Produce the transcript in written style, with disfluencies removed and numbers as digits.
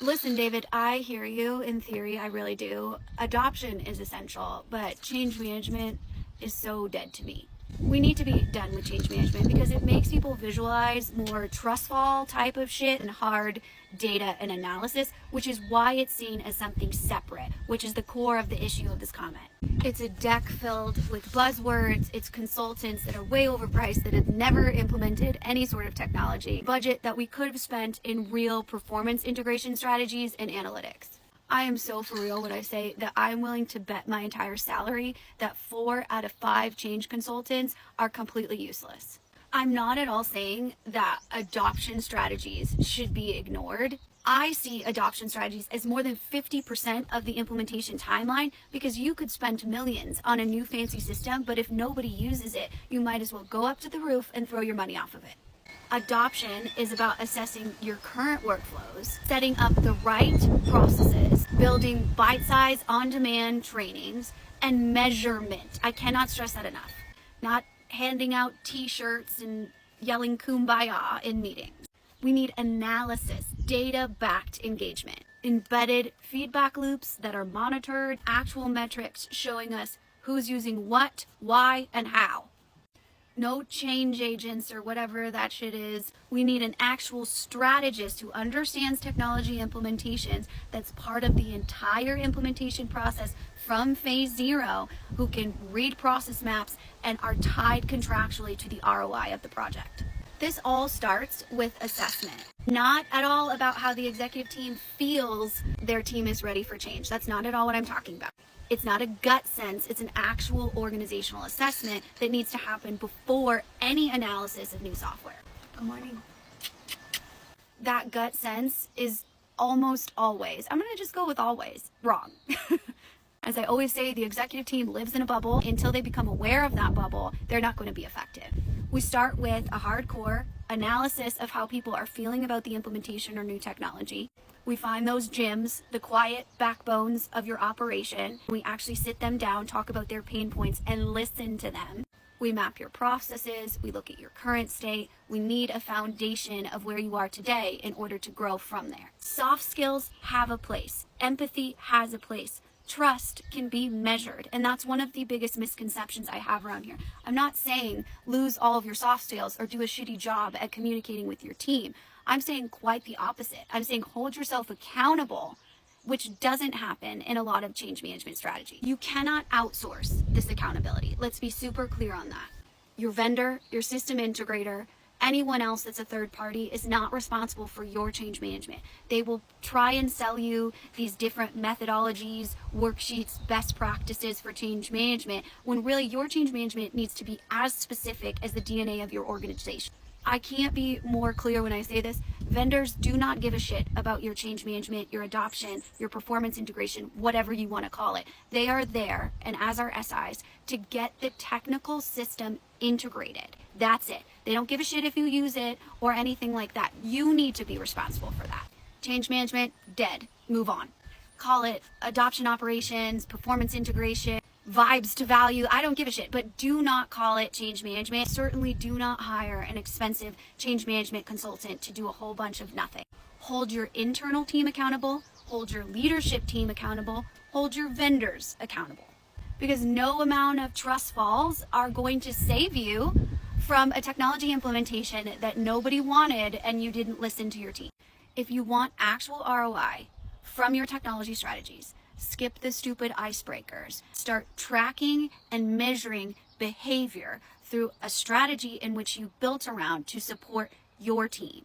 Listen, David, I hear you. In theory, I really do. Adoption is essential, but change management is so dead to me. We need to be done with change management because it makes people visualize more trust fall type of shit and hard data and analysis, which is why it's seen as something separate, which is the core of the issue of this comment. It's a deck filled with buzzwords. It's consultants that are way overpriced that have never implemented any sort of technology budget that we could have spent in real performance integration strategies and analytics. I am so for real when I say that I'm willing to bet my entire salary that 4 out of 5 change consultants are completely useless. I'm not at all saying that adoption strategies should be ignored. I see adoption strategies as more than 50% of the implementation timeline because you could spend millions on a new fancy system, but if nobody uses it, you might as well go up to the roof and throw your money off of it. Adoption is about assessing your current workflows, setting up the right processes, building bite-sized, on-demand trainings, and measurement. I cannot stress that enough. Not handing out t-shirts and yelling kumbaya in meetings. We need analysis, data-backed engagement, embedded feedback loops that are monitored, actual metrics showing us who's using what, why, and how. No change agents or whatever that shit is. We need an actual strategist who understands technology implementations that's part of the entire implementation process from phase 0, who can read process maps and are tied contractually to the ROI of the project. This all starts with assessment. Not at all about how the executive team feels their team is ready for change. That's not at all what I'm talking about. It's not a gut sense, it's an actual organizational assessment that needs to happen before any analysis of new software. Good morning. That gut sense is almost always, I'm gonna just go with always, wrong. As I always say, the executive team lives in a bubble. Until they become aware of that bubble, they're not going to be effective. We start with a hardcore analysis of how people are feeling about the implementation or new technology. We find those gems, the quiet backbones of your operation. We actually sit them down, talk about their pain points, and listen to them. We map your processes. We look at your current state. We need a foundation of where you are today in order to grow from there. Soft skills have a place. Empathy has a place. Trust can be measured, and that's one of the biggest misconceptions I have around here. I'm not saying lose all of your soft skills or do a shitty job at communicating with your team. I'm saying quite the opposite. I'm saying hold yourself accountable, which doesn't happen in a lot of change management strategy. You cannot outsource this accountability. Let's be super clear on that. Your vendor, your system integrator, anyone else that's a third party is not responsible for your change management. They will try and sell you these different methodologies, worksheets, best practices for change management, when really your change management needs to be as specific as the DNA of your organization. I can't be more clear when I say this. Vendors do not give a shit about your change management, your adoption, your performance integration, whatever you want to call it. They are there, and as our SIs, to get the technical system integrated. That's it. They don't give a shit if you use it or anything like that. You need to be responsible for that. Change management, dead. Move on. Call it adoption operations, performance integration, vibes to value. I don't give a shit, but do not call it change management. Certainly do not hire an expensive change management consultant to do a whole bunch of nothing. Hold your internal team accountable, hold your leadership team accountable, hold your vendors accountable. Because no amount of trust falls are going to save you from a technology implementation that nobody wanted and you didn't listen to your team. If you want actual ROI from your technology strategies, skip the stupid icebreakers. Start tracking and measuring behavior through a strategy in which you built around to support your team.